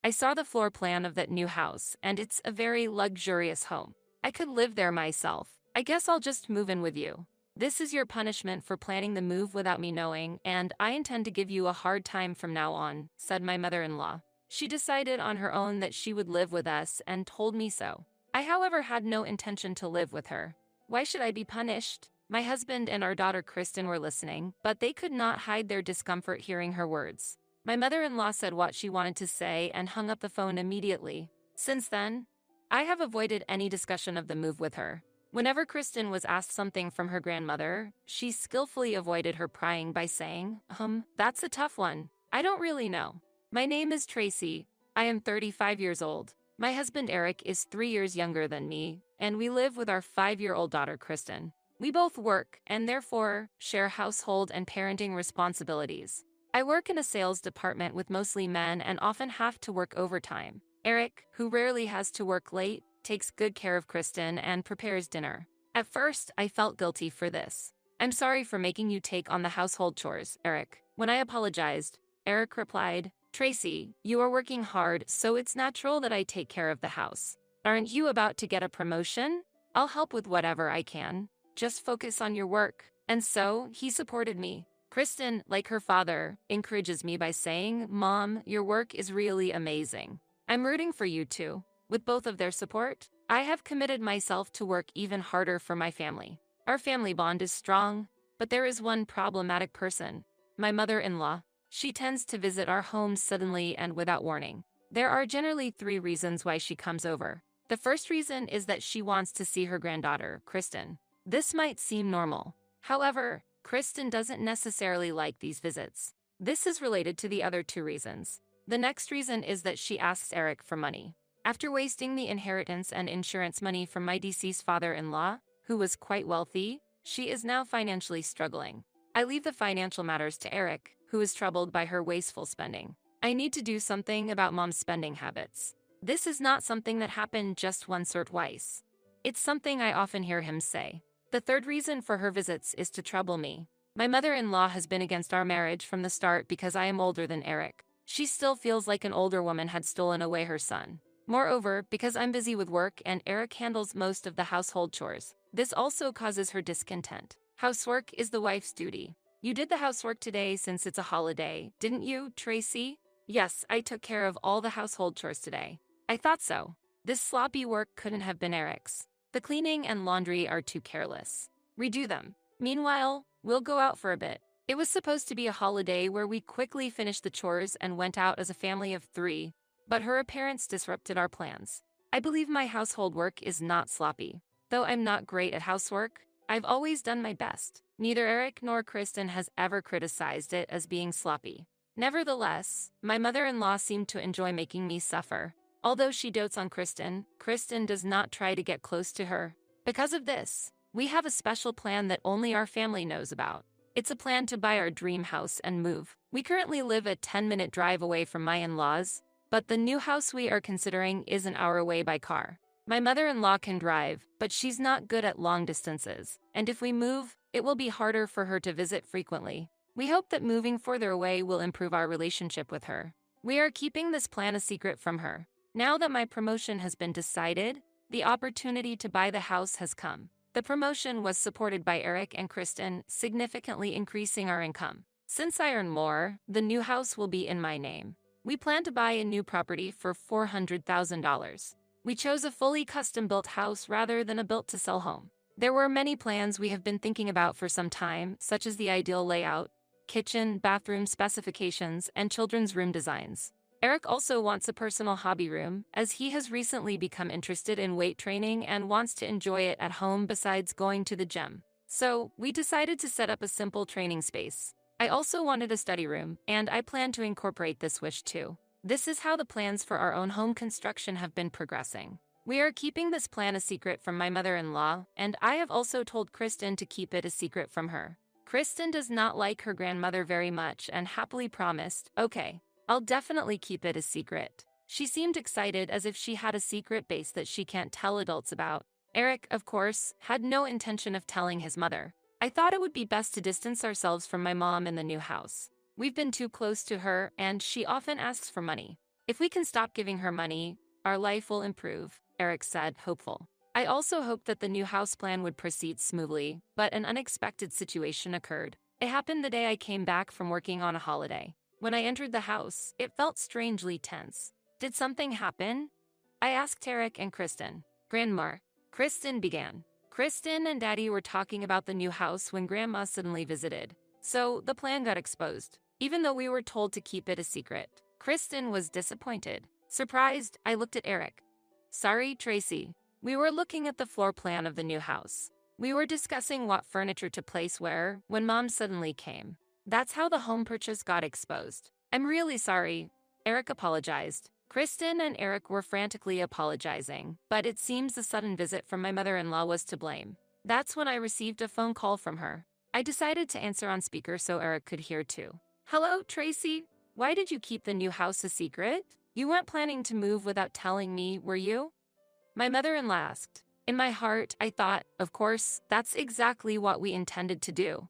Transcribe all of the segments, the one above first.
I saw the floor plan of that new house, and it's a very luxurious home. I could live there myself. I guess I'll just move in with you. This is your punishment for planning the move without me knowing, and I intend to give you a hard time from now on," said my mother-in-law. She decided on her own that she would live with us and told me so. I, however, had no intention to live with her. Why should I be punished? My husband and our daughter Kristen were listening, but they could not hide their discomfort hearing her words. My mother-in-law said what she wanted to say and hung up the phone immediately. Since then, I have avoided any discussion of the move with her. Whenever Kristen was asked something from her grandmother, she skillfully avoided her prying by saying, "That's a tough one. I don't really know. My name is Tracy. I am 35 years old. My husband Eric is 3 years younger than me, and we live with our 5-year-old daughter Kristen. We both work and therefore share household and parenting responsibilities. I work in a sales department with mostly men and often have to work overtime. Eric, who rarely has to work late, takes good care of Kristen and prepares dinner. At first, I felt guilty for this. I'm sorry for making you take on the household chores, Eric. When I apologized, Eric replied, Tracy, you are working hard, so it's natural that I take care of the house. Aren't you about to get a promotion? I'll help with whatever I can. Just focus on your work. And so, he supported me. Kristen, like her father, encourages me by saying, Mom, your work is really amazing. I'm rooting for you too. With both of their support, I have committed myself to work even harder for my family. Our family bond is strong, but there is one problematic person, my mother-in-law. She tends to visit our home suddenly and without warning. There are generally 3 reasons why she comes over. The first reason is that she wants to see her granddaughter, Kristen. This might seem normal. However, Kristen doesn't necessarily like these visits. This is related to the other 2 reasons. The next reason is that she asks Eric for money. After wasting the inheritance and insurance money from my deceased father-in-law, who was quite wealthy, she is now financially struggling. I leave the financial matters to Eric, who is troubled by her wasteful spending. I need to do something about Mom's spending habits. This is not something that happened just once or twice. It's something I often hear him say. The third reason for her visits is to trouble me. My mother-in-law has been against our marriage from the start because I am older than Eric. She still feels like an older woman had stolen away her son. Moreover, because I'm busy with work and Eric handles most of the household chores, this also causes her discontent. Housework is the wife's duty. You did the housework today since it's a holiday, didn't you, Tracy? Yes, I took care of all the household chores today. I thought so. This sloppy work couldn't have been Eric's. The cleaning and laundry are too careless. Redo them. Meanwhile, we'll go out for a bit. It was supposed to be a holiday where we quickly finished the chores and went out as a family of 3, but her appearance disrupted our plans. I believe my household work is not sloppy. Though I'm not great at housework, I've always done my best. Neither Eric nor Kristen has ever criticized it as being sloppy. Nevertheless, my mother-in-law seemed to enjoy making me suffer. Although she dotes on Kristen, Kristen does not try to get close to her. Because of this, we have a special plan that only our family knows about. It's a plan to buy our dream house and move. We currently live a 10-minute drive away from my in-laws, but the new house we are considering is an hour away by car. My mother-in-law can drive, but she's not good at long distances, and if we move, it will be harder for her to visit frequently. We hope that moving further away will improve our relationship with her. We are keeping this plan a secret from her. Now that my promotion has been decided, the opportunity to buy the house has come. The promotion was supported by Eric and Kristen, significantly increasing our income. Since I earn more, the new house will be in my name. We plan to buy a new property for $400,000. We chose a fully custom-built house rather than a built-to-sell home. There were many plans we have been thinking about for some time, such as the ideal layout, kitchen, bathroom specifications, and children's room designs. Eric also wants a personal hobby room, as he has recently become interested in weight training and wants to enjoy it at home besides going to the gym. So, we decided to set up a simple training space. I also wanted a study room, and I plan to incorporate this wish too. This is how the plans for our own home construction have been progressing. We are keeping this plan a secret from my mother-in-law, and I have also told Kristen to keep it a secret from her. Kristen does not like her grandmother very much and happily promised, okay, I'll definitely keep it a secret. She seemed excited as if she had a secret base that she can't tell adults about. Eric, of course, had no intention of telling his mother. I thought it would be best to distance ourselves from my mom in the new house. We've been too close to her, and she often asks for money. If we can stop giving her money, our life will improve, Eric said, hopeful. I also hoped that the new house plan would proceed smoothly, but an unexpected situation occurred. It happened the day I came back from working on a holiday. When I entered the house, it felt strangely tense. Did something happen? I asked Eric and Kristen. Grandma. Kristen began. Kristen and Daddy were talking about the new house when Grandma suddenly visited. So the plan got exposed, even though we were told to keep it a secret. Kristen was disappointed. Surprised, I looked at Eric. Sorry, Tracy. We were looking at the floor plan of the new house. We were discussing what furniture to place where when Mom suddenly came. That's how the home purchase got exposed. I'm really sorry. Eric apologized. Kristen and Eric were frantically apologizing, but it seems the sudden visit from my mother-in-law was to blame. That's when I received a phone call from her. I decided to answer on speaker so Eric could hear too. Hello, Tracy. Why did you keep the new house a secret? You weren't planning to move without telling me, were you? My mother-in-law asked. In my heart, I thought, of course, that's exactly what we intended to do.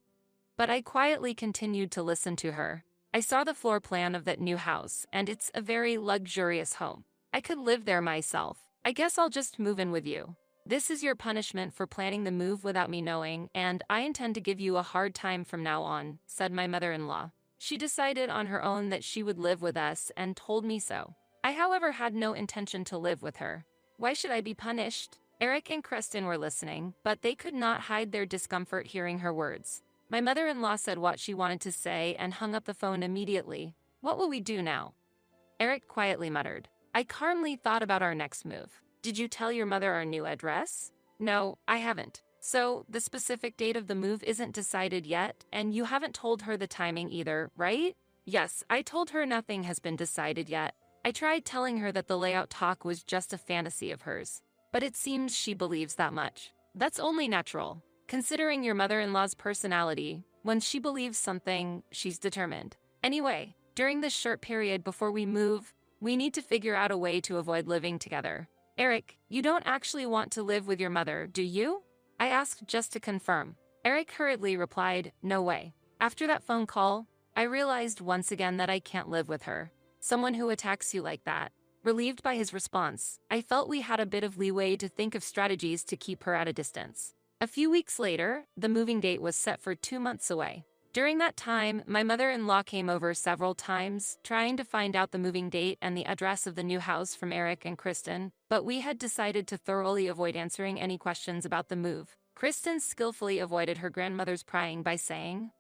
But I quietly continued to listen to her. I saw the floor plan of that new house, and it's a very luxurious home. I could live there myself. I guess I'll just move in with you. This is your punishment for planning the move without me knowing, and I intend to give you a hard time from now on, said my mother-in-law. She decided on her own that she would live with us and told me so. I, however, had no intention to live with her. Why should I be punished? Eric and Kristen were listening, but they could not hide their discomfort hearing her words. My mother-in-law said what she wanted to say and hung up the phone immediately. What will we do now? Eric quietly muttered. I calmly thought about our next move. Did you tell your mother our new address? No, I haven't. So, the specific date of the move isn't decided yet, and you haven't told her the timing either, right? Yes, I told her nothing has been decided yet. I tried telling her that the layout talk was just a fantasy of hers. But it seems she believes that much. That's only natural. Considering your mother-in-law's personality, when she believes something, she's determined. Anyway, during this short period before we move, we need to figure out a way to avoid living together. Eric, you don't actually want to live with your mother, do you? I asked just to confirm. Eric hurriedly replied, no way. After that phone call, I realized once again that I can't live with her. Someone who attacks you like that. Relieved by his response, I felt we had a bit of leeway to think of strategies to keep her at a distance. A few weeks later, the moving date was set for 2 months away. During that time, my mother-in-law came over several times, trying to find out the moving date and the address of the new house from Eric and Kristen, but we had decided to thoroughly avoid answering any questions about the move. Kristen skillfully avoided her grandmother's prying by saying,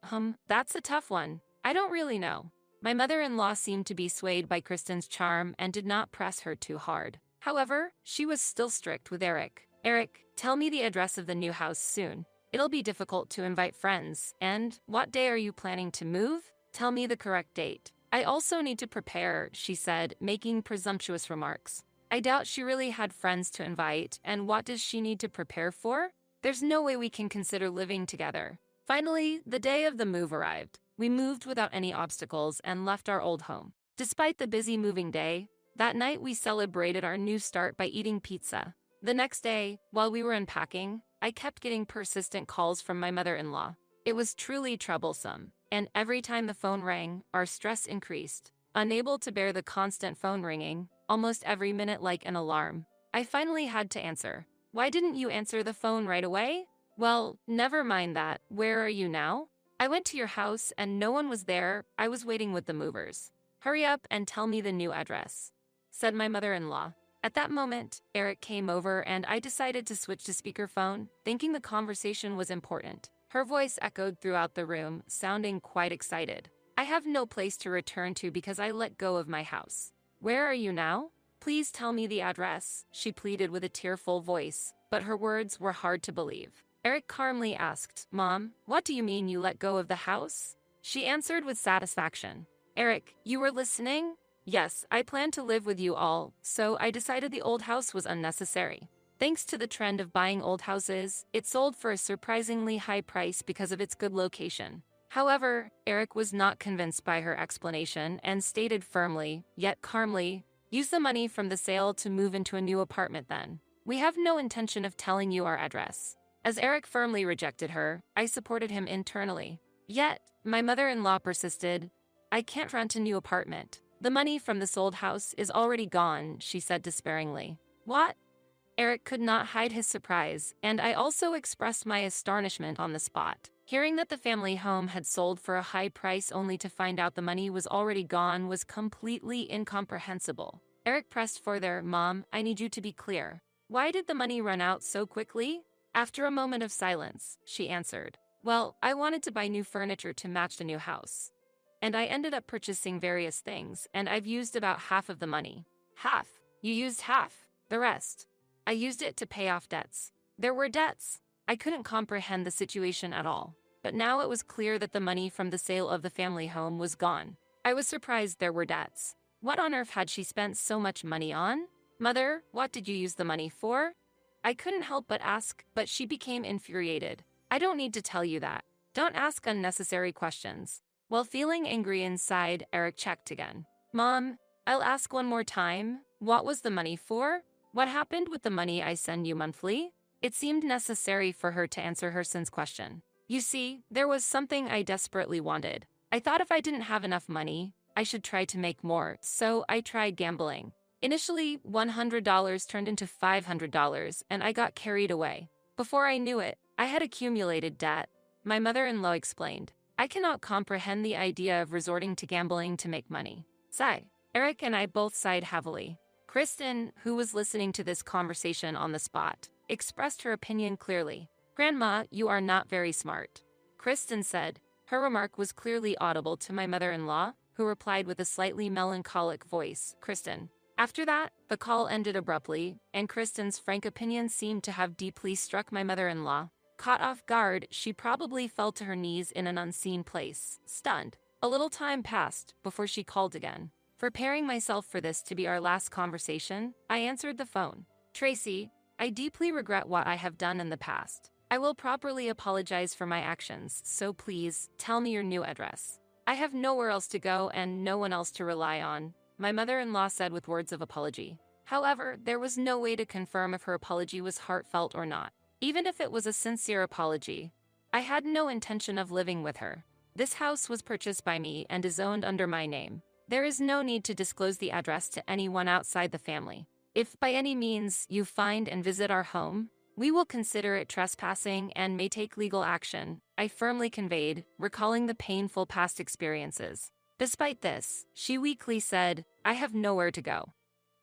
that's a tough one. I don't really know. My mother-in-law seemed to be swayed by Kristen's charm and did not press her too hard. However, she was still strict with Eric. Eric, tell me the address of the new house soon. It'll be difficult to invite friends. And what day are you planning to move? Tell me the correct date. I also need to prepare, she said, making presumptuous remarks. I doubt she really had friends to invite, and what does she need to prepare for? There's no way we can consider living together. Finally, the day of the move arrived. We moved without any obstacles and left our old home. Despite the busy moving day, that night we celebrated our new start by eating pizza. The next day, while we were unpacking, I kept getting persistent calls from my mother-in-law. It was truly troublesome, and every time the phone rang, our stress increased. Unable to bear the constant phone ringing, almost every minute like an alarm, I finally had to answer. Why didn't you answer the phone right away? Well, never mind that. Where are you now? I went to your house and no one was there. I was waiting with the movers. Hurry up and tell me the new address, said my mother-in-law. At that moment, Eric came over and I decided to switch to speakerphone, thinking the conversation was important. Her voice echoed throughout the room, sounding quite excited. I have no place to return to because I let go of my house. Where are you now? Please tell me the address, she pleaded with a tearful voice, but her words were hard to believe. Eric calmly asked, Mom, what do you mean you let go of the house? She answered with satisfaction. Eric, you were listening? Yes, I planned to live with you all, so I decided the old house was unnecessary. Thanks to the trend of buying old houses, it sold for a surprisingly high price because of its good location. However, Eric was not convinced by her explanation and stated firmly, yet calmly, use the money from the sale to move into a new apartment then. We have no intention of telling you our address. As Eric firmly rejected her, I supported him internally. Yet, my mother-in-law persisted, I can't rent a new apartment. The money from the sold house is already gone, she said despairingly. What? Eric could not hide his surprise, and I also expressed my astonishment on the spot. Hearing that the family home had sold for a high price only to find out the money was already gone was completely incomprehensible. Eric pressed further. Mom, I need you to be clear. Why did the money run out so quickly? After a moment of silence, she answered. Well, I wanted to buy new furniture to match the new house. And I ended up purchasing various things, and I've used about half of the money. Half? You used half. The rest? I used it to pay off debts. There were debts. I couldn't comprehend the situation at all. But now it was clear that the money from the sale of the family home was gone. I was surprised there were debts. What on earth had she spent so much money on? Mother, what did you use the money for? I couldn't help but ask, but she became infuriated. I don't need to tell you that. Don't ask unnecessary questions. While feeling angry inside, Eric checked again. Mom, I'll ask one more time. What was the money for? What happened with the money I send you monthly? It seemed necessary for her to answer her son's question. You see, there was something I desperately wanted. I thought if I didn't have enough money, I should try to make more, so I tried gambling. Initially, $100 turned into $500, and I got carried away. Before I knew it, I had accumulated debt. My mother-in-law explained. I cannot comprehend the idea of resorting to gambling to make money. Sigh. Eric and I both sighed heavily. Kristen, who was listening to this conversation on the spot, expressed her opinion clearly. Grandma, you are not very smart. Kristen said. Her remark was clearly audible to my mother-in-law, who replied with a slightly melancholic voice, Kristen. After that, the call ended abruptly, and Kristen's frank opinion seemed to have deeply struck my mother-in-law. Caught off guard, she probably fell to her knees in an unseen place, stunned. A little time passed before she called again. Preparing myself for this to be our last conversation, I answered the phone. Tracy, I deeply regret what I have done in the past. I will properly apologize for my actions, so please, tell me your new address. I have nowhere else to go and no one else to rely on, my mother-in-law said with words of apology. However, there was no way to confirm if her apology was heartfelt or not. Even if it was a sincere apology, I had no intention of living with her. This house was purchased by me and is owned under my name. There is no need to disclose the address to anyone outside the family. If by any means you find and visit our home, we will consider it trespassing and may take legal action, I firmly conveyed, recalling the painful past experiences. Despite this, she weakly said, I have nowhere to go.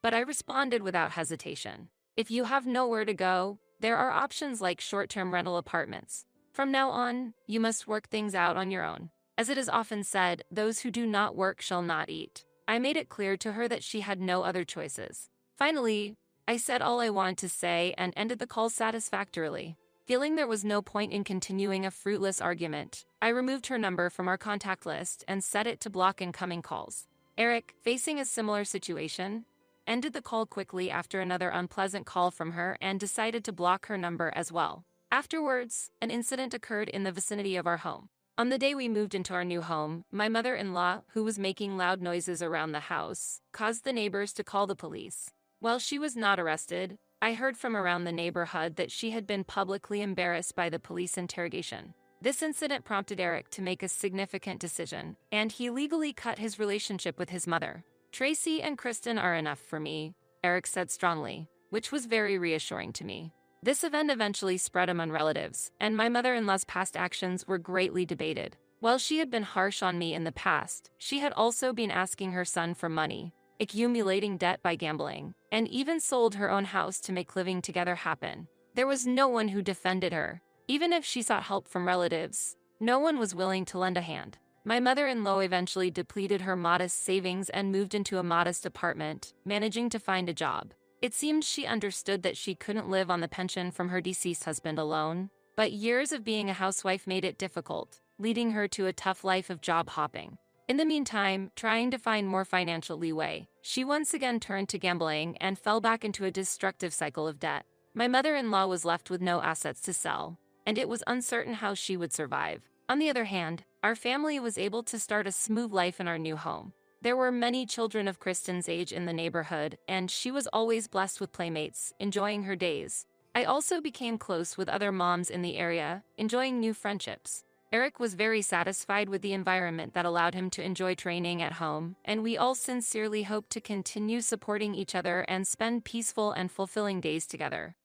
But I responded without hesitation. If you have nowhere to go, there are options like short-term rental apartments. From now on, you must work things out on your own. As it is often said, those who do not work shall not eat. I made it clear to her that she had no other choices. Finally, I said all I wanted to say and ended the call satisfactorily. Feeling there was no point in continuing a fruitless argument, I removed her number from our contact list and set it to block incoming calls. Eric, facing a similar situation, ended the call quickly after another unpleasant call from her and decided to block her number as well. Afterwards, an incident occurred in the vicinity of our home. On the day we moved into our new home, my mother-in-law, who was making loud noises around the house, caused the neighbors to call the police. While she was not arrested, I heard from around the neighborhood that she had been publicly embarrassed by the police interrogation. This incident prompted Eric to make a significant decision, and he legally cut his relationship with his mother. Tracy and Kristen are enough for me, Eric said strongly, which was very reassuring to me. This event eventually spread among relatives, and my mother-in-law's past actions were greatly debated. While she had been harsh on me in the past, she had also been asking her son for money, accumulating debt by gambling, and even sold her own house to make living together happen. There was no one who defended her. Even if she sought help from relatives, no one was willing to lend a hand. My mother-in-law eventually depleted her modest savings and moved into a modest apartment, managing to find a job. It seemed she understood that she couldn't live on the pension from her deceased husband alone, but years of being a housewife made it difficult, leading her to a tough life of job hopping. In the meantime, trying to find more financial leeway, she once again turned to gambling and fell back into a destructive cycle of debt. My mother-in-law was left with no assets to sell, and it was uncertain how she would survive. On the other hand, our family was able to start a smooth life in our new home. There were many children of Kristen's age in the neighborhood, and she was always blessed with playmates, enjoying her days. I also became close with other moms in the area, enjoying new friendships. Eric was very satisfied with the environment that allowed him to enjoy training at home, and we all sincerely hope to continue supporting each other and spend peaceful and fulfilling days together.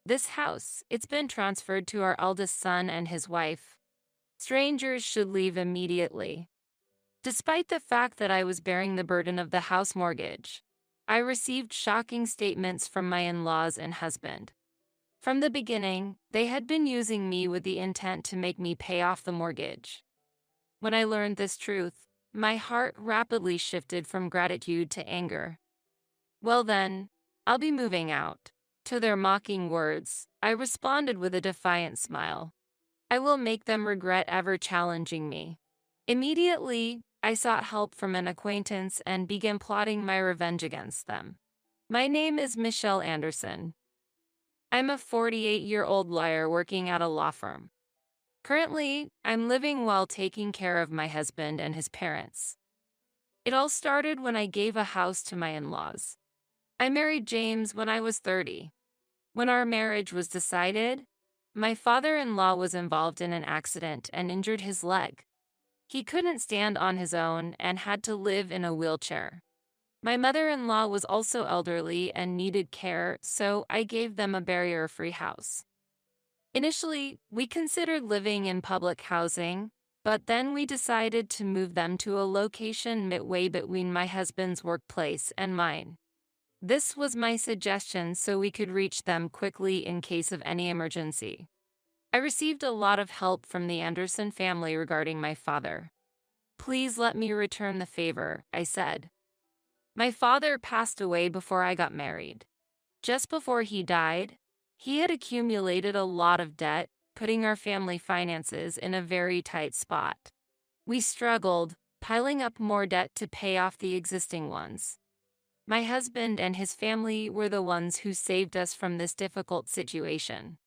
This house, it's been transferred to our eldest son and his wife. Strangers should leave immediately. Despite the fact that I was bearing the burden of the house mortgage, I received shocking statements from my in-laws and husband. From the beginning, they had been using me with the intent to make me pay off the mortgage. When I learned this truth, my heart rapidly shifted from gratitude to anger. Well then, I'll be moving out. To their mocking words, I responded with a defiant smile. I will make them regret ever challenging me. Immediately, I sought help from an acquaintance and began plotting my revenge against them. My name is Michelle Anderson. I'm a 48-year-old lawyer working at a law firm. Currently, I'm living while taking care of my husband and his parents. It all started when I gave a house to my in-laws. I married James when I was 30. When our marriage was decided, my father-in-law was involved in an accident and injured his leg. He couldn't stand on his own and had to live in a wheelchair. My mother-in-law was also elderly and needed care, so I gave them a barrier-free house. Initially, we considered living in public housing, but then we decided to move them to a location midway between my husband's workplace and mine. This was my suggestion so we could reach them quickly in case of any emergency. I received a lot of help from the Anderson family regarding my father. Please let me return the favor, I said. My father passed away before I got married. Just before he died, he had accumulated a lot of debt, putting our family finances in a very tight spot. We struggled, piling up more debt to pay off the existing ones. My husband and his family were the ones who saved us from this difficult situation.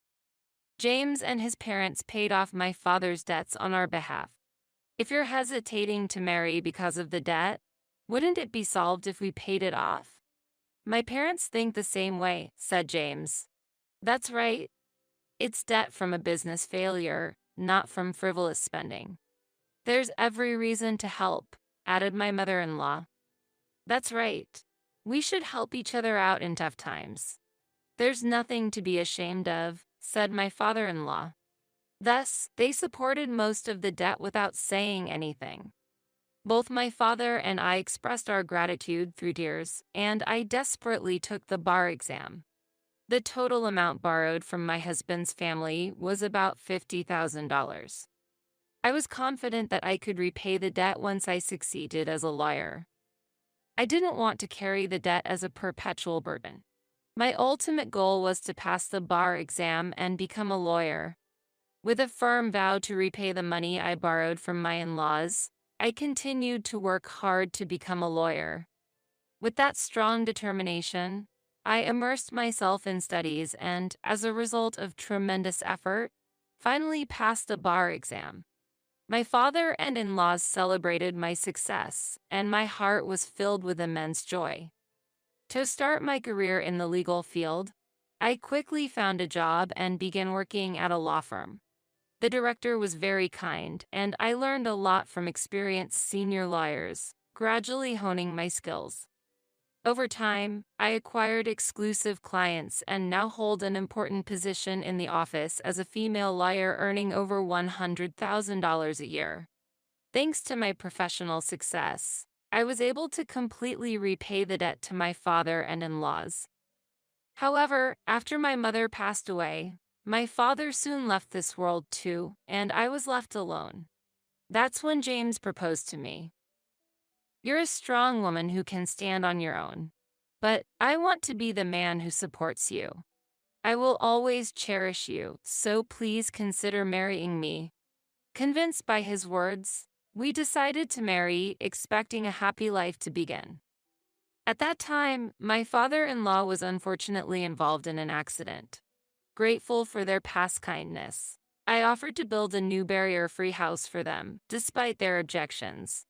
James and his parents paid off my father's debts on our behalf. If you're hesitating to marry because of the debt, wouldn't it be solved if we paid it off? My parents think the same way, said James. That's right. It's debt from a business failure, not from frivolous spending. There's every reason to help, added my mother-in-law. That's right. We should help each other out in tough times. There's nothing to be ashamed of, said my father-in-law. Thus, they supported most of the debt without saying anything. Both my father and I expressed our gratitude through tears, and I desperately took the bar exam. The total amount borrowed from my husband's family was about $50,000. I was confident that I could repay the debt once I succeeded as a lawyer. I didn't want to carry the debt as a perpetual burden. My ultimate goal was to pass the bar exam and become a lawyer. With a firm vow to repay the money I borrowed from my in-laws, I continued to work hard to become a lawyer. With that strong determination, I immersed myself in studies and, as a result of tremendous effort, finally passed the bar exam. My father and in-laws celebrated my success, and my heart was filled with immense joy. To start my career in the legal field, I quickly found a job and began working at a law firm. The director was very kind, and I learned a lot from experienced senior lawyers, gradually honing my skills. Over time, I acquired exclusive clients and now hold an important position in the office as a female lawyer earning over $100,000 a year. Thanks to my professional success, I was able to completely repay the debt to my father and in-laws. However, after my mother passed away, my father soon left this world too, and I was left alone. That's when James proposed to me. You're a strong woman who can stand on your own. But I want to be the man who supports you. I will always cherish you, so please consider marrying me. Convinced by his words, we decided to marry, expecting a happy life to begin. At that time, my father-in-law was unfortunately involved in an accident. Grateful for their past kindness, I offered to build a new barrier-free house for them, despite their objections.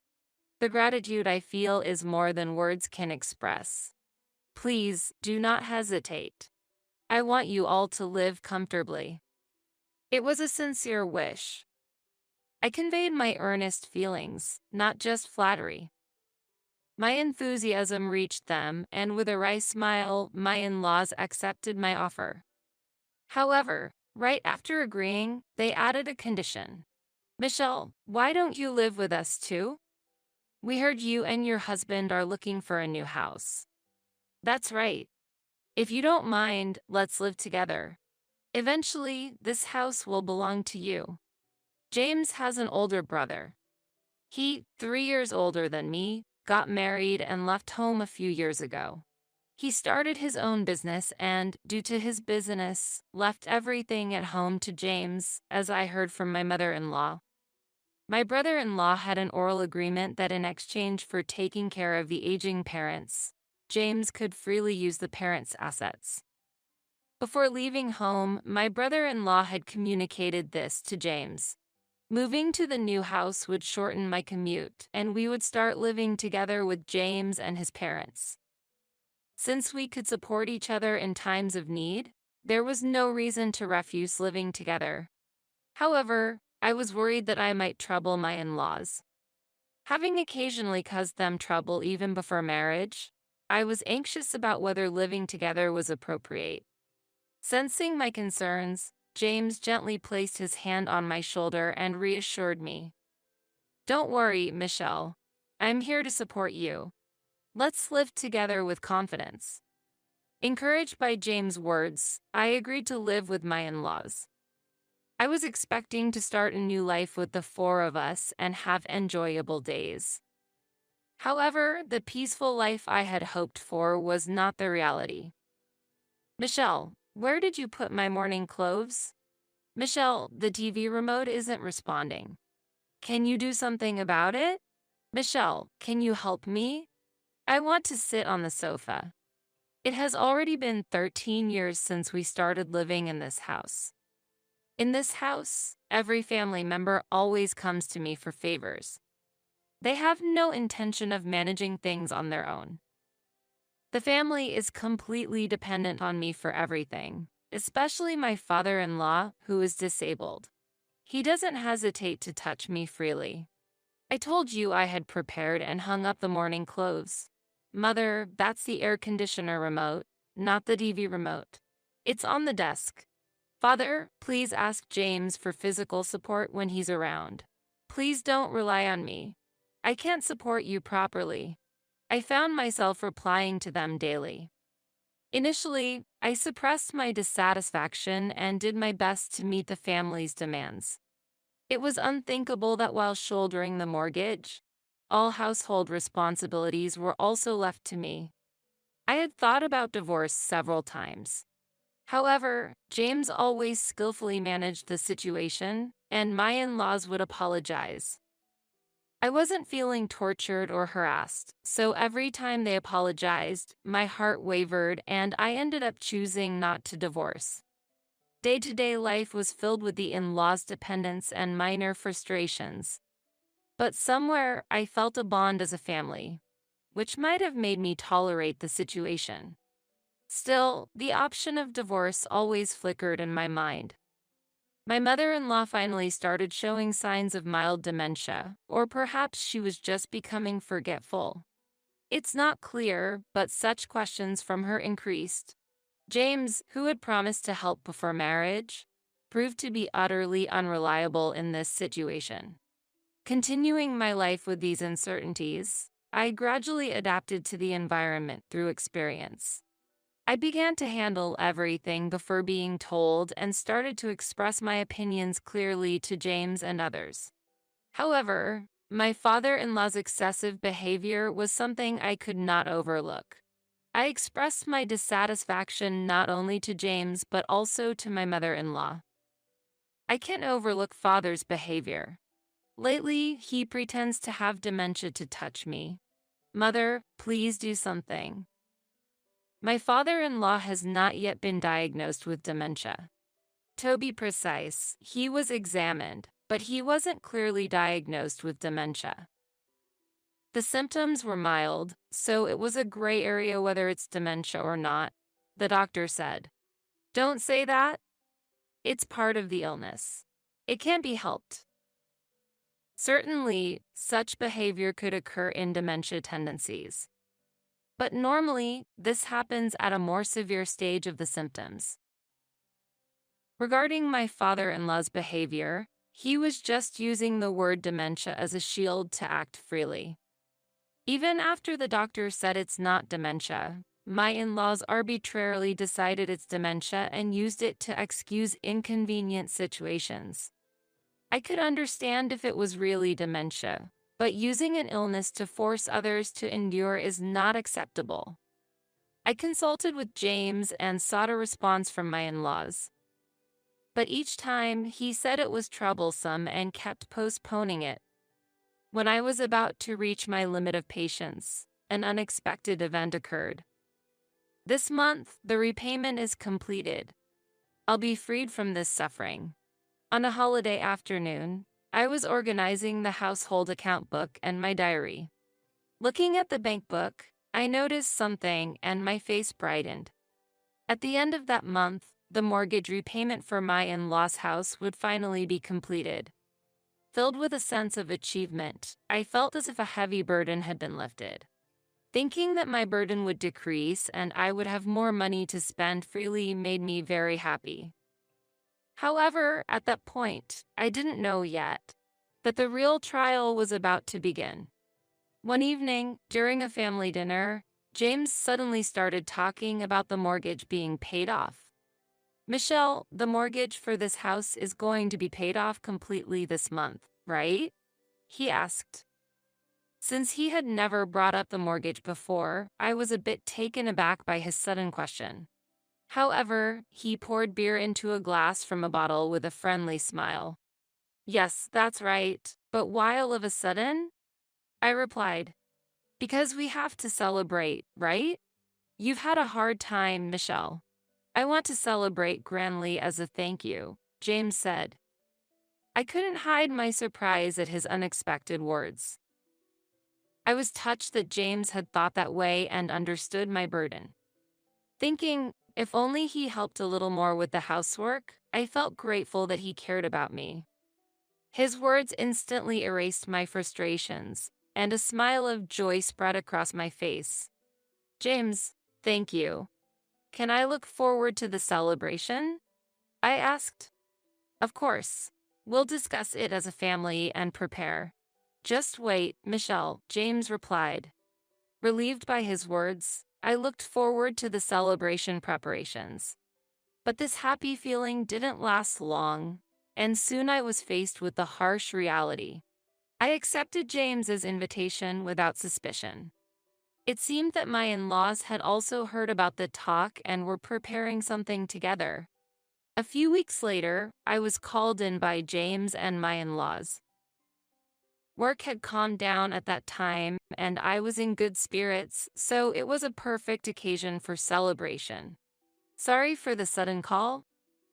The gratitude I feel is more than words can express. Please, do not hesitate. I want you all to live comfortably. It was a sincere wish. I conveyed my earnest feelings, not just flattery. My enthusiasm reached them, and with a wry smile, my in-laws accepted my offer. However, right after agreeing, they added a condition. Michelle, why don't you live with us too? We heard you and your husband are looking for a new house. That's right. If you don't mind, let's live together. Eventually, this house will belong to you. James has an older brother. He, 3 years older than me, got married and left home a few years ago. He started his own business and, due to his business, left everything at home to James, as I heard from my mother-in-law. My brother-in-law had an oral agreement that in exchange for taking care of the aging parents, James could freely use the parents' assets. Before leaving home, my brother-in-law had communicated this to James. Moving to the new house would shorten my commute, and we would start living together with James and his parents. Since we could support each other in times of need, there was no reason to refuse living together. However, I was worried that I might trouble my in-laws. Having occasionally caused them trouble even before marriage, I was anxious about whether living together was appropriate. Sensing my concerns, James gently placed his hand on my shoulder and reassured me. Don't worry, Michelle. I'm here to support you. Let's live together with confidence. Encouraged by James' words, I agreed to live with my in-laws. I was expecting to start a new life with the four of us and have enjoyable days. However, the peaceful life I had hoped for was not the reality. Michelle, where did you put my morning clothes? Michelle, the TV remote isn't responding. Can you do something about it? Michelle, can you help me? I want to sit on the sofa. It has already been 13 years since we started living in this house. In this house, every family member always comes to me for favors. They have no intention of managing things on their own. The family is completely dependent on me for everything, especially my father-in-law, who is disabled. He doesn't hesitate to touch me freely. I told you I had prepared and hung up the morning clothes. Mother, that's the air conditioner remote, not the TV remote. It's on the desk. Father, please ask James for physical support when he's around. Please don't rely on me. I can't support you properly. I found myself replying to them daily. Initially, I suppressed my dissatisfaction and did my best to meet the family's demands. It was unthinkable that while shouldering the mortgage, all household responsibilities were also left to me. I had thought about divorce several times. However, James always skillfully managed the situation, and my in-laws would apologize. I wasn't feeling tortured or harassed, so every time they apologized, my heart wavered and I ended up choosing not to divorce. Day-to-day life was filled with the in-laws' dependence and minor frustrations. But somewhere, I felt a bond as a family, which might have made me tolerate the situation. Still, the option of divorce always flickered in my mind. My mother-in-law finally started showing signs of mild dementia, or perhaps she was just becoming forgetful. It's not clear, but such questions from her increased. James, who had promised to help before marriage, proved to be utterly unreliable in this situation. Continuing my life with these uncertainties, I gradually adapted to the environment through experience. I began to handle everything before being told and started to express my opinions clearly to James and others. However, my father-in-law's excessive behavior was something I could not overlook. I expressed my dissatisfaction not only to James but also to my mother-in-law. I can't overlook father's behavior. Lately, he pretends to have dementia to touch me. Mother, please do something. My father-in-law has not yet been diagnosed with dementia. To be precise, he was examined, but he wasn't clearly diagnosed with dementia. The symptoms were mild, so it was a gray area whether it's dementia or not, the doctor said. Don't say that. It's part of the illness. It can't be helped. Certainly, such behavior could occur in dementia tendencies. But normally, this happens at a more severe stage of the symptoms. Regarding my father-in-law's behavior, he was just using the word dementia as a shield to act freely. Even after the doctor said it's not dementia, my in-laws arbitrarily decided it's dementia and used it to excuse inconvenient situations. I could understand if it was really dementia, but using an illness to force others to endure is not acceptable. I consulted with James and sought a response from my in-laws. But each time, he said it was troublesome and kept postponing it. When I was about to reach my limit of patience, an unexpected event occurred. This month, the repayment is completed. I'll be freed from this suffering. On a holiday afternoon, I was organizing the household account book and my diary. Looking at the bank book, I noticed something and my face brightened. At the end of that month, the mortgage repayment for my in-laws' house would finally be completed. Filled with a sense of achievement, I felt as if a heavy burden had been lifted. Thinking that my burden would decrease and I would have more money to spend freely made me very happy. However, at that point, I didn't know yet that the real trial was about to begin. One evening, during a family dinner, James suddenly started talking about the mortgage being paid off. Michelle, the mortgage for this house is going to be paid off completely this month, right? He asked. Since he had never brought up the mortgage before, I was a bit taken aback by his sudden question. However, he poured beer into a glass from a bottle with a friendly smile. Yes, that's right, but why all of a sudden? I replied. Because we have to celebrate, right? You've had a hard time, Michelle. I want to celebrate grandly as a thank you, James said. I couldn't hide my surprise at his unexpected words. I was touched that James had thought that way and understood my burden. Thinking, if only he helped a little more with the housework, I felt grateful that he cared about me. His words instantly erased my frustrations, and a smile of joy spread across my face. James, thank you. Can I look forward to the celebration? I asked. Of course. We'll discuss it as a family and prepare. Just wait, Michelle, James replied. Relieved by his words, I looked forward to the celebration preparations. But this happy feeling didn't last long, and soon I was faced with the harsh reality. I accepted James's invitation without suspicion. It seemed that my in-laws had also heard about the talk and were preparing something together. A few weeks later, I was called in by James and my in-laws. Work had calmed down at that time, and I was in good spirits, so it was a perfect occasion for celebration. Sorry for the sudden call.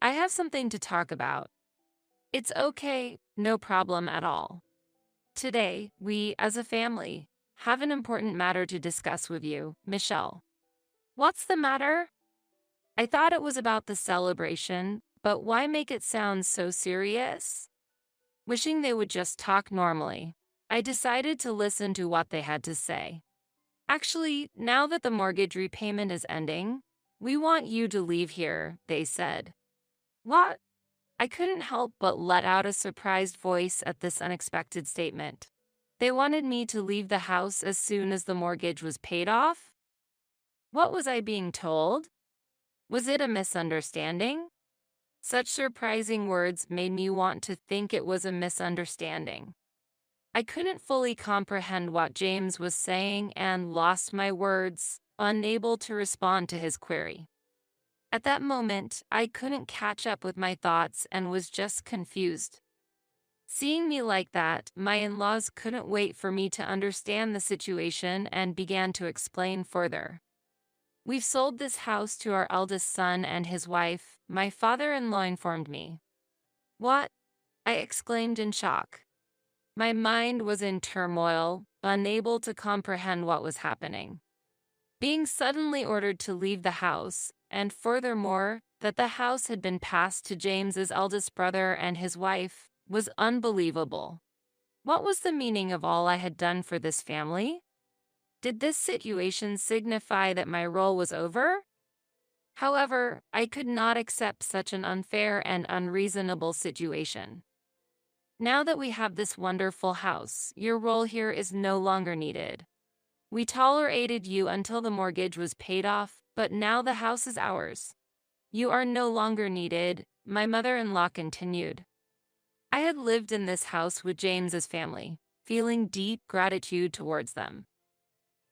I have something to talk about. It's okay, no problem at all. Today, we, as a family, have an important matter to discuss with you, Michelle. What's the matter? I thought it was about the celebration, but why make it sound so serious? Wishing they would just talk normally, I decided to listen to what they had to say. Actually, now that the mortgage repayment is ending, we want you to leave here, they said. What? I couldn't help but let out a surprised voice at this unexpected statement. They wanted me to leave the house as soon as the mortgage was paid off? What was I being told? Was it a misunderstanding? Such surprising words made me want to think it was a misunderstanding. I couldn't fully comprehend what James was saying and lost my words, unable to respond to his query. At that moment, I couldn't catch up with my thoughts and was just confused. Seeing me like that, my in-laws couldn't wait for me to understand the situation and began to explain further. We've sold this house to our eldest son and his wife, my father-in-law informed me. What? I exclaimed in shock. My mind was in turmoil, unable to comprehend what was happening. Being suddenly ordered to leave the house, and furthermore, that the house had been passed to James's eldest brother and his wife, was unbelievable. What was the meaning of all I had done for this family? Did this situation signify that my role was over? However, I could not accept such an unfair and unreasonable situation. Now that we have this wonderful house, your role here is no longer needed. We tolerated you until the mortgage was paid off, but now the house is ours. You are no longer needed, my mother-in-law continued. I had lived in this house with James's family, feeling deep gratitude towards them.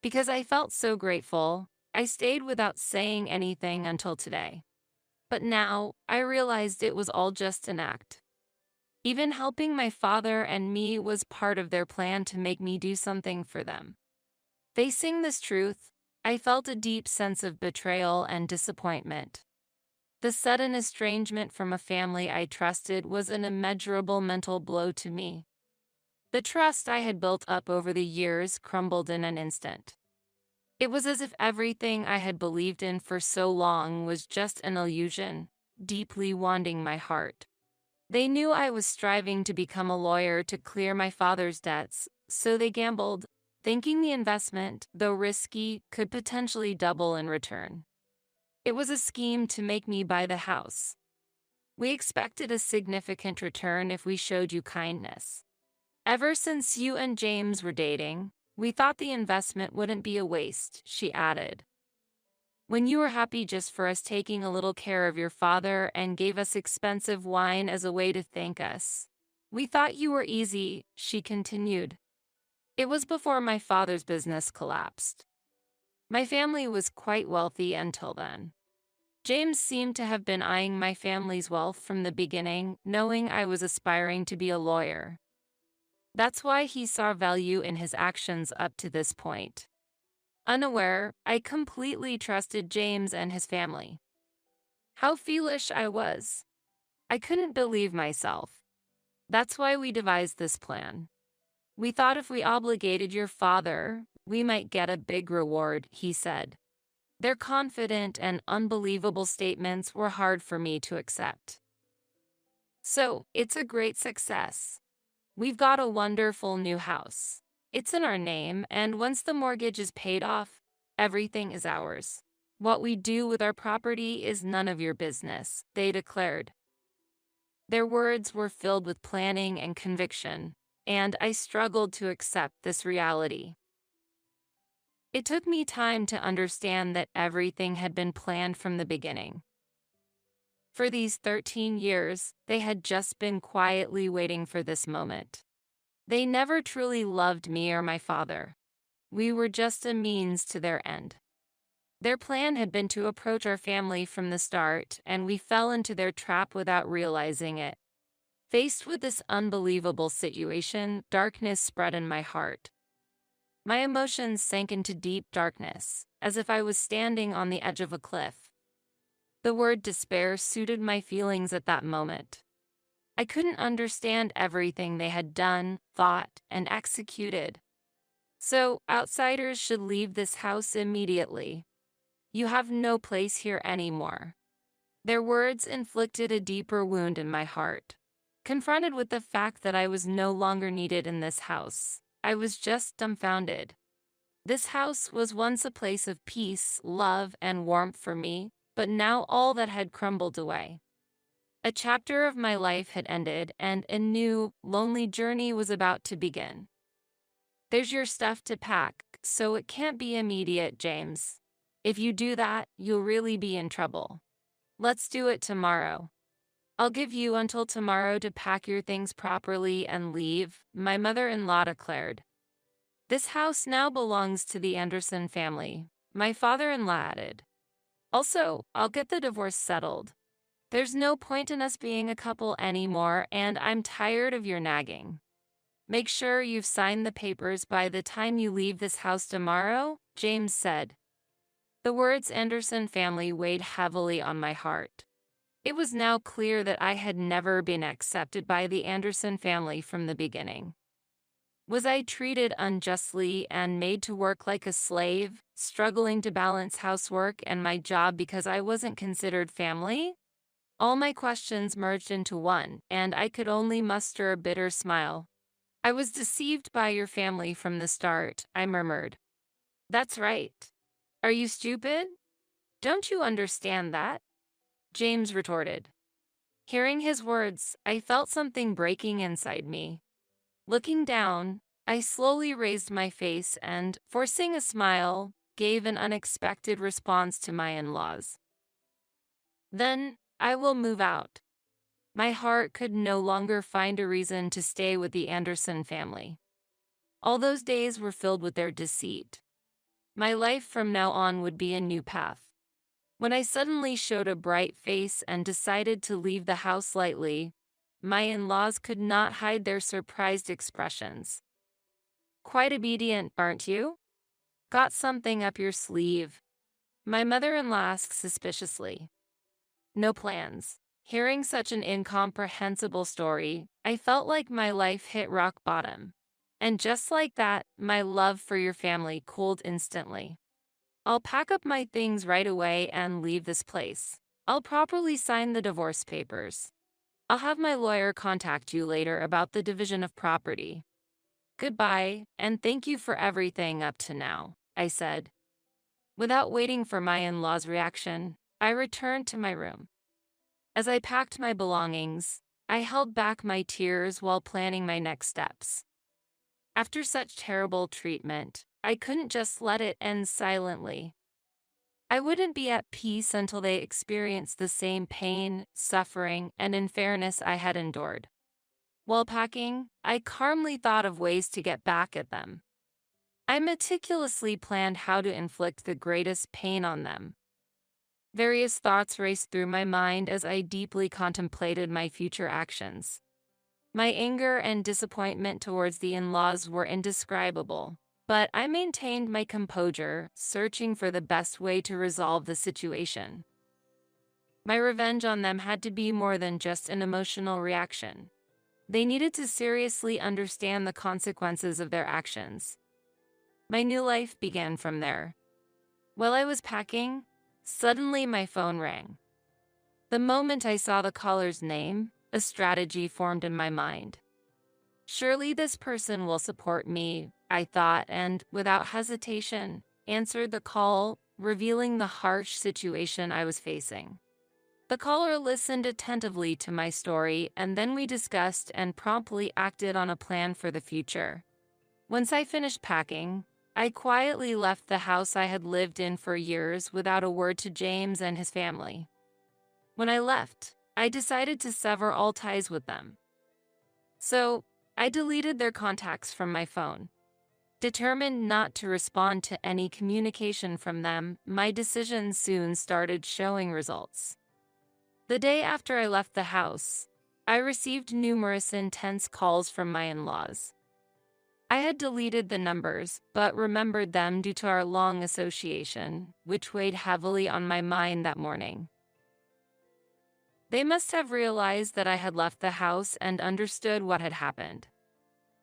Because I felt so grateful, I stayed without saying anything until today. But now, I realized it was all just an act. Even helping my father and me was part of their plan to make me do something for them. Facing this truth, I felt a deep sense of betrayal and disappointment. The sudden estrangement from a family I trusted was an immeasurable mental blow to me. The trust I had built up over the years crumbled in an instant. It was as if everything I had believed in for so long was just an illusion, deeply wounding my heart. They knew I was striving to become a lawyer to clear my father's debts, so they gambled, thinking the investment, though risky, could potentially double in return. It was a scheme to make me buy the house. We expected a significant return if we showed you kindness. Ever since you and James were dating, we thought the investment wouldn't be a waste, she added. When you were happy just for us taking a little care of your father and gave us expensive wine as a way to thank us. We thought you were easy, she continued. It was before my father's business collapsed. My family was quite wealthy until then. James seemed to have been eyeing my family's wealth from the beginning, knowing I was aspiring to be a lawyer. That's why he saw value in his actions up to this point. Unaware, I completely trusted James and his family. How foolish I was. I couldn't believe myself. That's why we devised this plan. We thought if we obligated your father, we might get a big reward, he said. Their confident and unbelievable statements were hard for me to accept. So, it's a great success. We've got a wonderful new house. It's in our name, and once the mortgage is paid off, everything is ours. What we do with our property is none of your business, they declared. Their words were filled with planning and conviction, and I struggled to accept this reality. It took me time to understand that everything had been planned from the beginning. For these 13 years, they had just been quietly waiting for this moment. They never truly loved me or my father. We were just a means to their end. Their plan had been to approach our family from the start, and we fell into their trap without realizing it. Faced with this unbelievable situation, darkness spread in my heart. My emotions sank into deep darkness, as if I was standing on the edge of a cliff. The word despair suited my feelings at that moment. I couldn't understand everything they had done, thought, and executed. So, outsiders should leave this house immediately. You have no place here anymore. Their words inflicted a deeper wound in my heart. Confronted with the fact that I was no longer needed in this house, I was just dumbfounded. This house was once a place of peace, love, and warmth for me, but now all that had crumbled away. A chapter of my life had ended, and a new, lonely journey was about to begin. There's your stuff to pack, so it can't be immediate, James. If you do that, you'll really be in trouble. Let's do it tomorrow. I'll give you until tomorrow to pack your things properly and leave, my mother-in-law declared. This house now belongs to the Anderson family, my father-in-law added. Also, I'll get the divorce settled. There's no point in us being a couple anymore, and I'm tired of your nagging. Make sure you've signed the papers by the time you leave this house tomorrow, James said. The words Anderson family weighed heavily on my heart. It was now clear that I had never been accepted by the Anderson family from the beginning. Was I treated unjustly and made to work like a slave, struggling to balance housework and my job because I wasn't considered family? All my questions merged into one, and I could only muster a bitter smile. I was deceived by your family from the start, I murmured. That's right. Are you stupid? Don't you understand that? James retorted. Hearing his words, I felt something breaking inside me. Looking down, I slowly raised my face and, forcing a smile, gave an unexpected response to my in-laws. Then, I will move out. My heart could no longer find a reason to stay with the Anderson family. All those days were filled with their deceit. My life from now on would be a new path. When I suddenly showed a bright face and decided to leave the house lightly, my in-laws could not hide their surprised expressions. Quite obedient, aren't you? Got something up your sleeve? My mother-in-law asked suspiciously. No plans. Hearing such an incomprehensible story, I felt like my life hit rock bottom. And just like that, my love for your family cooled instantly. I'll pack up my things right away and leave this place. I'll properly sign the divorce papers. I'll have my lawyer contact you later about the division of property. Goodbye, and thank you for everything up to now, I said. Without waiting for my in-law's reaction, I returned to my room. As I packed my belongings, I held back my tears while planning my next steps. After such terrible treatment, I couldn't just let it end silently. I wouldn't be at peace until they experienced the same pain, suffering, and unfairness I had endured. While packing, I calmly thought of ways to get back at them. I meticulously planned how to inflict the greatest pain on them. Various thoughts raced through my mind as I deeply contemplated my future actions. My anger and disappointment towards the in-laws were indescribable, but I maintained my composure, searching for the best way to resolve the situation. My revenge on them had to be more than just an emotional reaction. They needed to seriously understand the consequences of their actions. My new life began from there. While I was packing, suddenly my phone rang. The moment I saw the caller's name, a strategy formed in my mind. Surely this person will support me, I thought, and, without hesitation, answered the call, revealing the harsh situation I was facing. The caller listened attentively to my story, and then we discussed and promptly acted on a plan for the future. Once I finished packing, I quietly left the house I had lived in for years without a word to James and his family. When I left, I decided to sever all ties with them. So, I deleted their contacts from my phone. Determined not to respond to any communication from them, my decision soon started showing results. The day after I left the house, I received numerous intense calls from my in-laws. I had deleted the numbers, but remembered them due to our long association, which weighed heavily on my mind that morning. They must have realized that I had left the house and understood what had happened.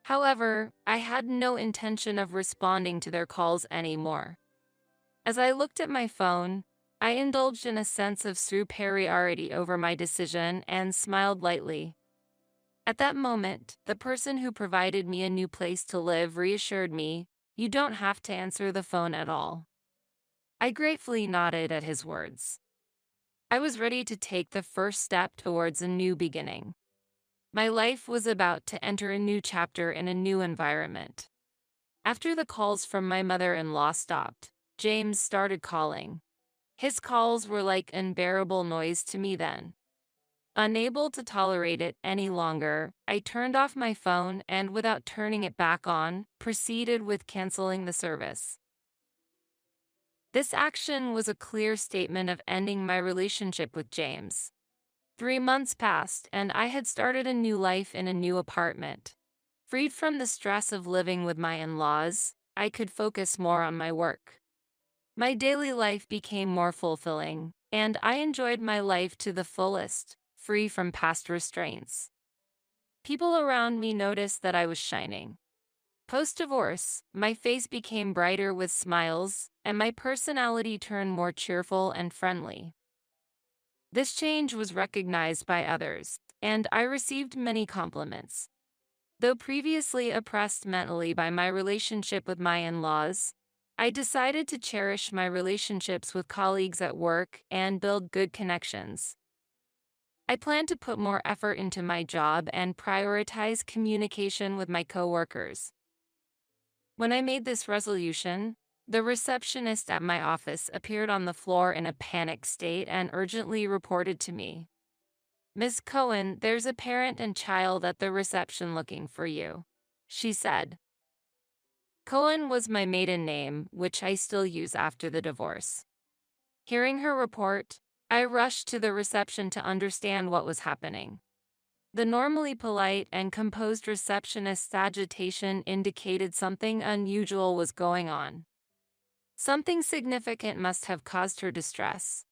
However, I had no intention of responding to their calls anymore. As I looked at my phone, I indulged in a sense of superiority over my decision and smiled lightly. At that moment, the person who provided me a new place to live reassured me, "You don't have to answer the phone at all." I gratefully nodded at his words. I was ready to take the first step towards a new beginning. My life was about to enter a new chapter in a new environment. After the calls from my mother-in-law stopped, James started calling. His calls were like unbearable noise to me then. Unable to tolerate it any longer, I turned off my phone and, without turning it back on, proceeded with canceling the service. This action was a clear statement of ending my relationship with James. 3 months passed, and I had started a new life in a new apartment. Freed from the stress of living with my in-laws, I could focus more on my work. My daily life became more fulfilling, and I enjoyed my life to the fullest, free from past restraints. People around me noticed that I was shining. Post-divorce, my face became brighter with smiles, and my personality turned more cheerful and friendly. This change was recognized by others, and I received many compliments. Though previously oppressed mentally by my relationship with my in-laws, I decided to cherish my relationships with colleagues at work and build good connections. I plan to put more effort into my job and prioritize communication with my coworkers. When I made this resolution, the receptionist at my office appeared on the floor in a panicked state and urgently reported to me. "Miss Cohen, there's a parent and child at the reception looking for you," she said. Cohen was my maiden name, which I still use after the divorce. Hearing her report, I rushed to the reception to understand what was happening. The normally polite and composed receptionist's agitation indicated something unusual was going on. Something significant must have caused her distress.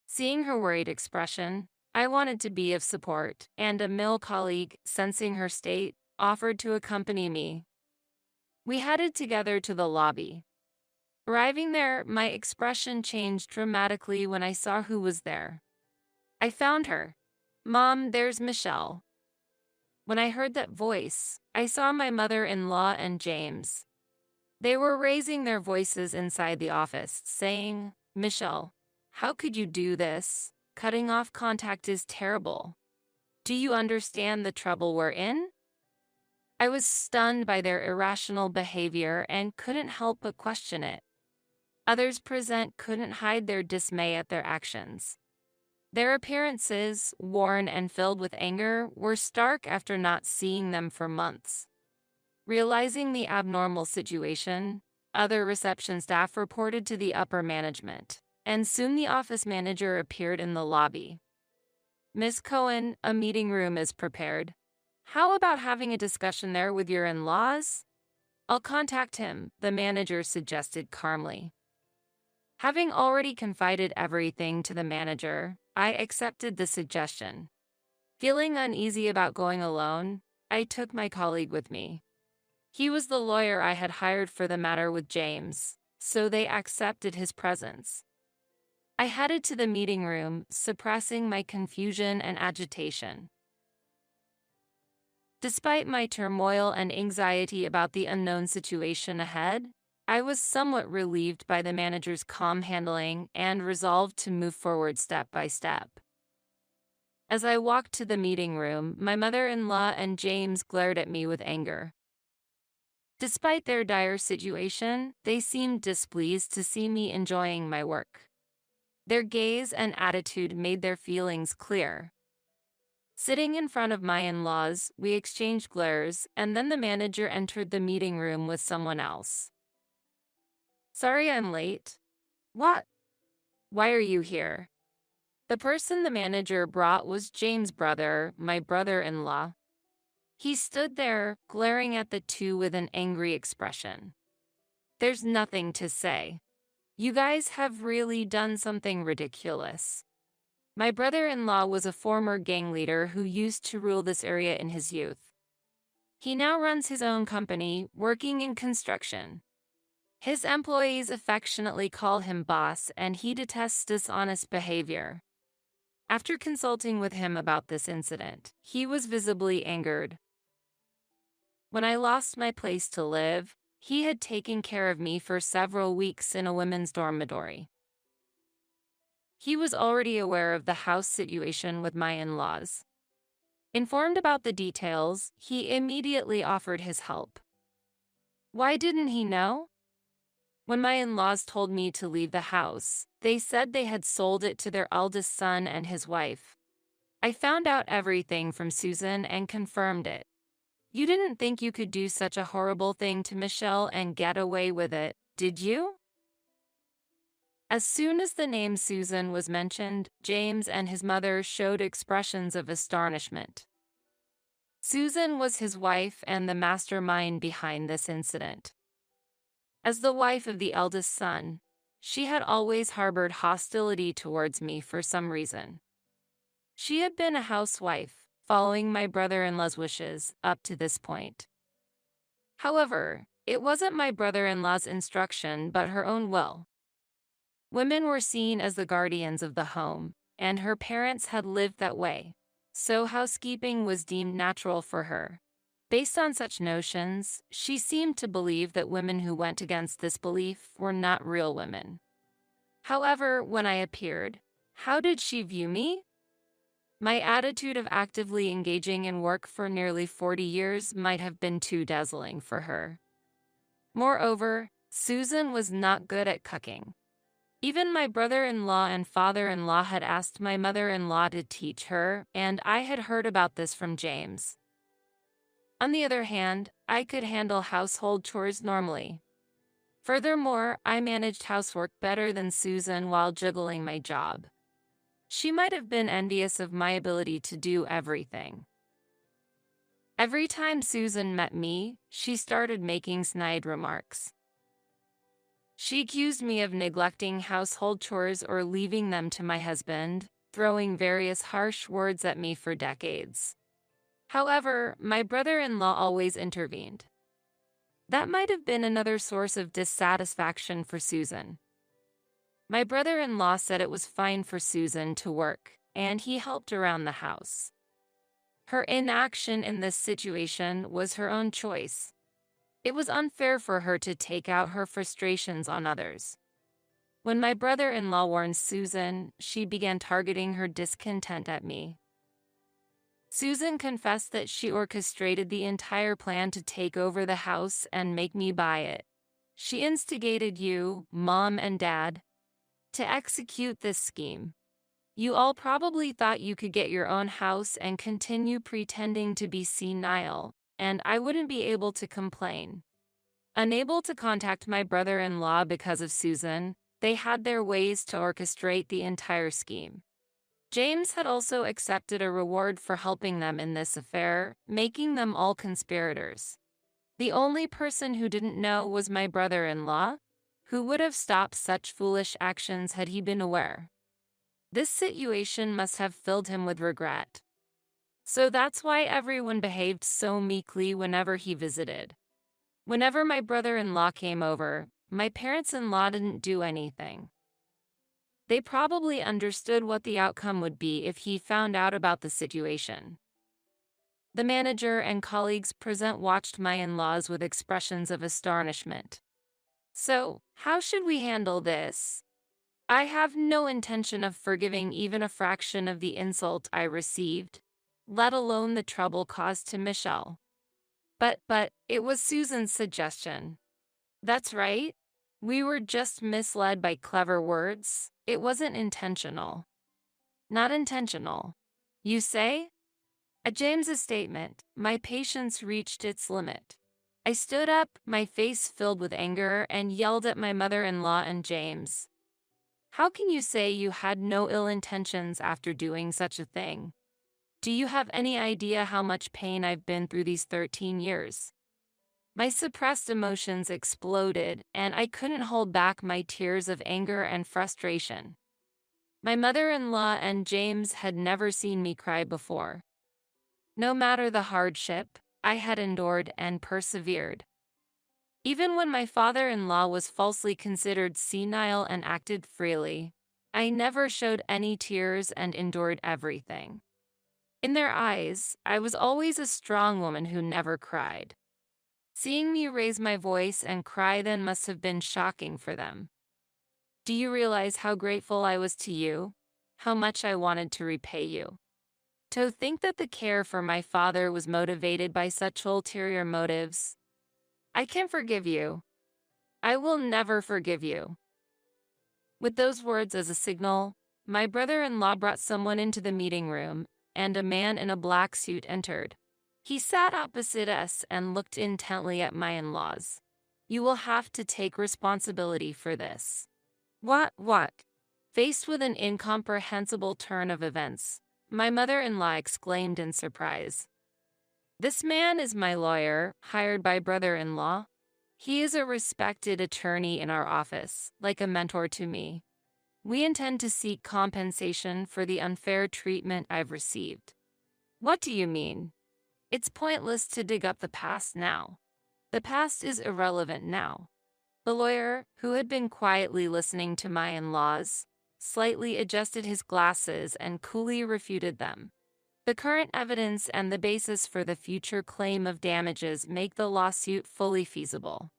Seeing her worried expression, I wanted to be of support, and a male colleague, sensing her state, offered to accompany me. We headed together to the lobby. Arriving there, my expression changed dramatically when I saw who was there. I found her. "Mom, there's Michelle." When I heard that voice, I saw my mother-in-law and James. They were raising their voices inside the office, saying, "Michelle, how could you do this? Cutting off contact is terrible. Do you understand the trouble we're in?" I was stunned by their irrational behavior and couldn't help but question it. Others present couldn't hide their dismay at their actions. Their appearances, worn and filled with anger, were stark after not seeing them for months. Realizing the abnormal situation, other reception staff reported to the upper management, and soon the office manager appeared in the lobby. "Miss Cohen, a meeting room is prepared. How about having a discussion there with your in-laws?" "I'll contact him," the manager suggested calmly. Having already confided everything to the manager, I accepted the suggestion. Feeling uneasy about going alone, I took my colleague with me. He was the lawyer I had hired for the matter with James, so they accepted his presence. I headed to the meeting room, suppressing my confusion and agitation. Despite my turmoil and anxiety about the unknown situation ahead, I was somewhat relieved by the manager's calm handling and resolved to move forward step by step. As I walked to the meeting room, my mother-in-law and James glared at me with anger. Despite their dire situation, they seemed displeased to see me enjoying my work. Their gaze and attitude made their feelings clear. Sitting in front of my in-laws, we exchanged glares, and then the manager entered the meeting room with someone else. "Sorry I'm late." "What? Why are you here?" The person the manager brought was James' brother, my brother-in-law. He stood there, glaring at the two with an angry expression. "There's nothing to say. You guys have really done something ridiculous." My brother-in-law was a former gang leader who used to rule this area in his youth. He now runs his own company, working in construction. His employees affectionately call him boss, and he detests dishonest behavior. After consulting with him about this incident, he was visibly angered. When I lost my place to live, he had taken care of me for several weeks in a women's dormitory. He was already aware of the house situation with my in-laws. Informed about the details, he immediately offered his help. Why didn't he know? When my in-laws told me to leave the house, they said they had sold it to their eldest son and his wife. I found out everything from Susan and confirmed it. "You didn't think you could do such a horrible thing to Michelle and get away with it, did you?" As soon as the name Susan was mentioned, James and his mother showed expressions of astonishment. Susan was his wife and the mastermind behind this incident. As the wife of the eldest son, she had always harbored hostility towards me for some reason. She had been a housewife, following my brother-in-law's wishes, up to this point. However, it wasn't my brother-in-law's instruction but her own will. Women were seen as the guardians of the home, and her parents had lived that way, so housekeeping was deemed natural for her. Based on such notions, she seemed to believe that women who went against this belief were not real women. However, when I appeared, how did she view me? My attitude of actively engaging in work for nearly 40 years might have been too dazzling for her. Moreover, Susan was not good at cooking. Even my brother-in-law and father-in-law had asked my mother-in-law to teach her, and I had heard about this from James. On the other hand, I could handle household chores normally. Furthermore, I managed housework better than Susan while juggling my job. She might have been envious of my ability to do everything. Every time Susan met me, she started making snide remarks. She accused me of neglecting household chores or leaving them to my husband, throwing various harsh words at me for decades. However, my brother-in-law always intervened. That might have been another source of dissatisfaction for Susan. My brother-in-law said it was fine for Susan to work, and he helped around the house. Her inaction in this situation was her own choice. It was unfair for her to take out her frustrations on others. When my brother-in-law warned Susan, she began targeting her discontent at me. Susan confessed that she orchestrated the entire plan to take over the house and make me buy it. She instigated you, Mom and Dad, to execute this scheme. You all probably thought you could get your own house and continue pretending to be senile, and I wouldn't be able to complain. Unable to contact my brother-in-law because of Susan, they had their ways to orchestrate the entire scheme. James had also accepted a reward for helping them in this affair, making them all conspirators. The only person who didn't know was my brother-in-law, who would have stopped such foolish actions had he been aware. This situation must have filled him with regret. So that's why everyone behaved so meekly whenever he visited. Whenever my brother-in-law came over, my parents-in-law didn't do anything. They probably understood what the outcome would be if he found out about the situation. The manager and colleagues present watched my in-laws with expressions of astonishment. So, how should we handle this? I have no intention of forgiving even a fraction of the insult I received, let alone the trouble caused to Michelle. But it was Susan's suggestion. That's right. We were just misled by clever words. It wasn't intentional. Not intentional. You say? At James's statement, my patience reached its limit. I stood up, my face filled with anger, and yelled at my mother-in-law and James. How can you say you had no ill intentions after doing such a thing? Do you have any idea how much pain I've been through these 13 years? My suppressed emotions exploded, and I couldn't hold back my tears of anger and frustration. My mother-in-law and James had never seen me cry before. No matter the hardship, I had endured and persevered. Even when my father-in-law was falsely considered senile and acted freely, I never showed any tears and endured everything. In their eyes, I was always a strong woman who never cried. Seeing me raise my voice and cry then must have been shocking for them. Do you realize how grateful I was to you? How much I wanted to repay you? To think that the care for my father was motivated by such ulterior motives. I can forgive you. I will never forgive you. With those words as a signal, my brother-in-law brought someone into the meeting room, and a man in a black suit entered. He sat opposite us and looked intently at my in-laws. You will have to take responsibility for this. What? Faced with an incomprehensible turn of events, my mother-in-law exclaimed in surprise. This man is my lawyer, hired by brother-in-law. He is a respected attorney in our office, like a mentor to me. We intend to seek compensation for the unfair treatment I've received. What do you mean? It's pointless to dig up the past now. The past is irrelevant now. The lawyer, who had been quietly listening to my in-laws, slightly adjusted his glasses and coolly refuted them. The current evidence and the basis for the future claim of damages make the lawsuit fully feasible,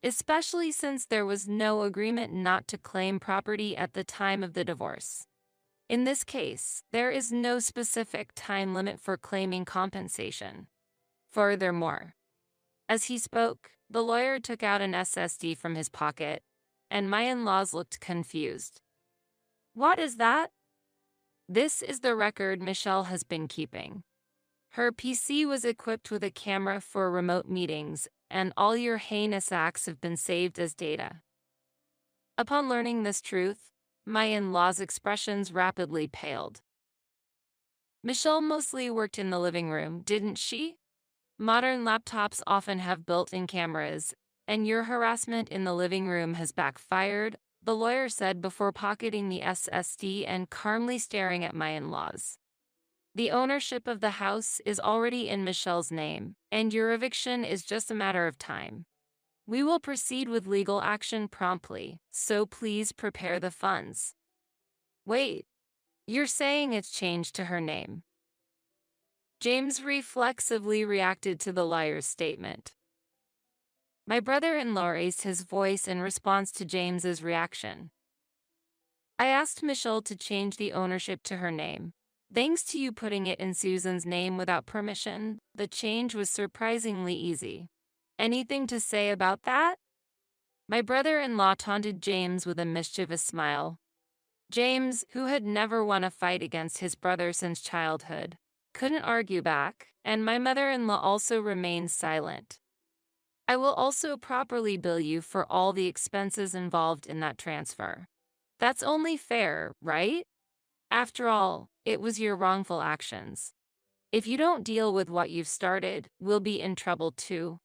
especially since there was no agreement not to claim property at the time of the divorce. In this case, there is no specific time limit for claiming compensation. Furthermore, as he spoke, the lawyer took out an SSD from his pocket, and my in-laws looked confused. What is that? This is the record Michelle has been keeping. Her PC was equipped with a camera for remote meetings, and all your heinous acts have been saved as data. Upon learning this truth, my in-laws' expressions rapidly paled. Michelle mostly worked in the living room, didn't she? Modern laptops often have built-in cameras, and your harassment in the living room has backfired, the lawyer said before pocketing the SSD and calmly staring at my in-laws. The ownership of the house is already in Michelle's name, and your eviction is just a matter of time. We will proceed with legal action promptly, so please prepare the funds. Wait, you're saying it's changed to her name? James reflexively reacted to the liar's statement. My brother-in-law raised his voice in response to James's reaction. I asked Michelle to change the ownership to her name. Thanks to you putting it in Susan's name without permission, the change was surprisingly easy. Anything to say about that? My brother-in-law taunted James with a mischievous smile. James, who had never won a fight against his brother since childhood, couldn't argue back, and my mother-in-law also remained silent. I will also properly bill you for all the expenses involved in that transfer. That's only fair, right? After all, it was your wrongful actions. If you don't deal with what you've started, we'll be in trouble too,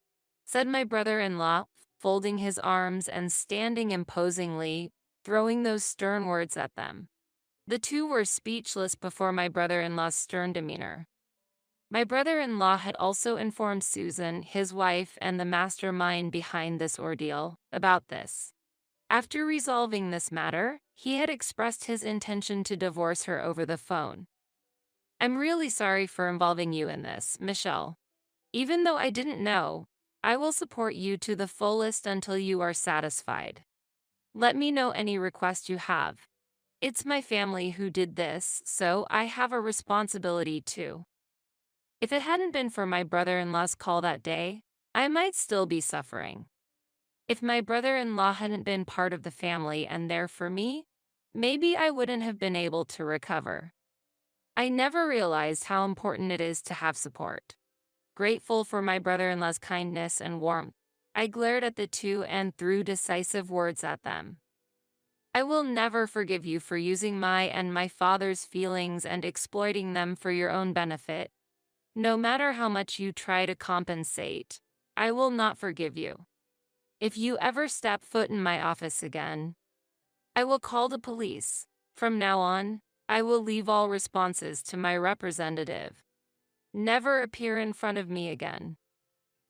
said my brother-in-law, folding his arms and standing imposingly, throwing those stern words at them. The two were speechless before my brother-in-law's stern demeanor. My brother-in-law had also informed Susan, his wife and the mastermind behind this ordeal, about this. After resolving this matter, he had expressed his intention to divorce her over the phone. I'm really sorry for involving you in this, Michelle. Even though I didn't know, I will support you to the fullest until you are satisfied. Let me know any request you have. It's my family who did this, so I have a responsibility too. If it hadn't been for my brother-in-law's call that day, I might still be suffering. If my brother-in-law hadn't been part of the family and there for me, maybe I wouldn't have been able to recover. I never realized how important it is to have support. Grateful for my brother-in-law's kindness and warmth, I glared at the two and threw decisive words at them. I will never forgive you for using my and my father's feelings and exploiting them for your own benefit. No matter how much you try to compensate, I will not forgive you. If you ever step foot in my office again, I will call the police. From now on, I will leave all responses to my representative. Never appear in front of me again.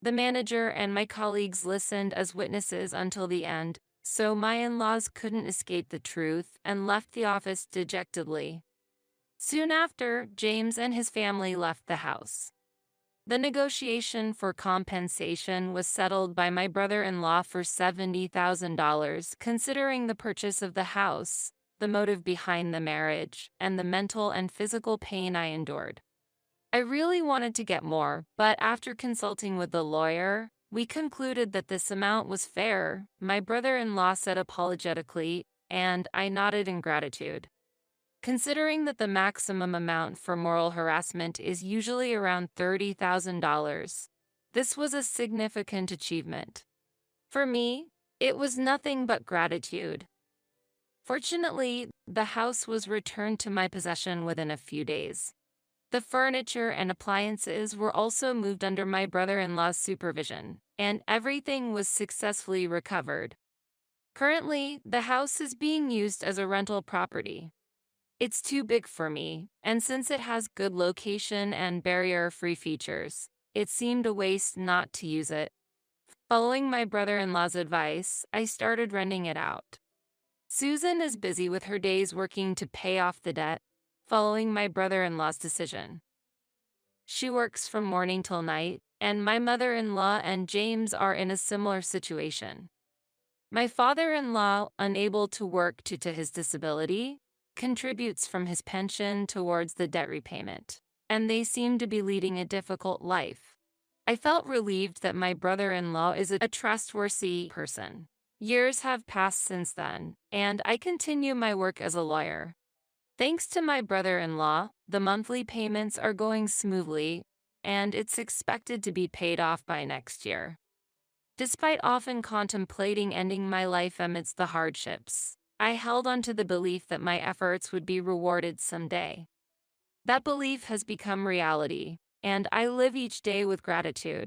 The manager and my colleagues listened as witnesses until the end, so my in-laws couldn't escape the truth and left the office dejectedly. Soon after, James and his family left the house. The negotiation for compensation was settled by my brother-in-law for $70,000, considering the purchase of the house, the motive behind the marriage, and the mental and physical pain I endured. I really wanted to get more, but after consulting with the lawyer, we concluded that this amount was fair, my brother-in-law said apologetically, and I nodded in gratitude. Considering that the maximum amount for moral harassment is usually around $30,000, this was a significant achievement. For me, it was nothing but gratitude. Fortunately, the house was returned to my possession within a few days. The furniture and appliances were also moved under my brother-in-law's supervision, and everything was successfully recovered. Currently, the house is being used as a rental property. It's too big for me, and since it has good location and barrier-free features, it seemed a waste not to use it. Following my brother-in-law's advice, I started renting it out. Susan is busy with her days working to pay off the debt, following my brother-in-law's decision. She works from morning till night, and my mother-in-law and James are in a similar situation. My father-in-law, unable to work due to his disability, contributes from his pension towards the debt repayment, and they seem to be leading a difficult life. I felt relieved that my brother-in-law is a trustworthy person. Years have passed since then, and I continue my work as a lawyer. Thanks to my brother-in-law, the monthly payments are going smoothly, and it's expected to be paid off by next year. Despite often contemplating ending my life amidst the hardships, I held on to the belief that my efforts would be rewarded someday. That belief has become reality, and I live each day with gratitude.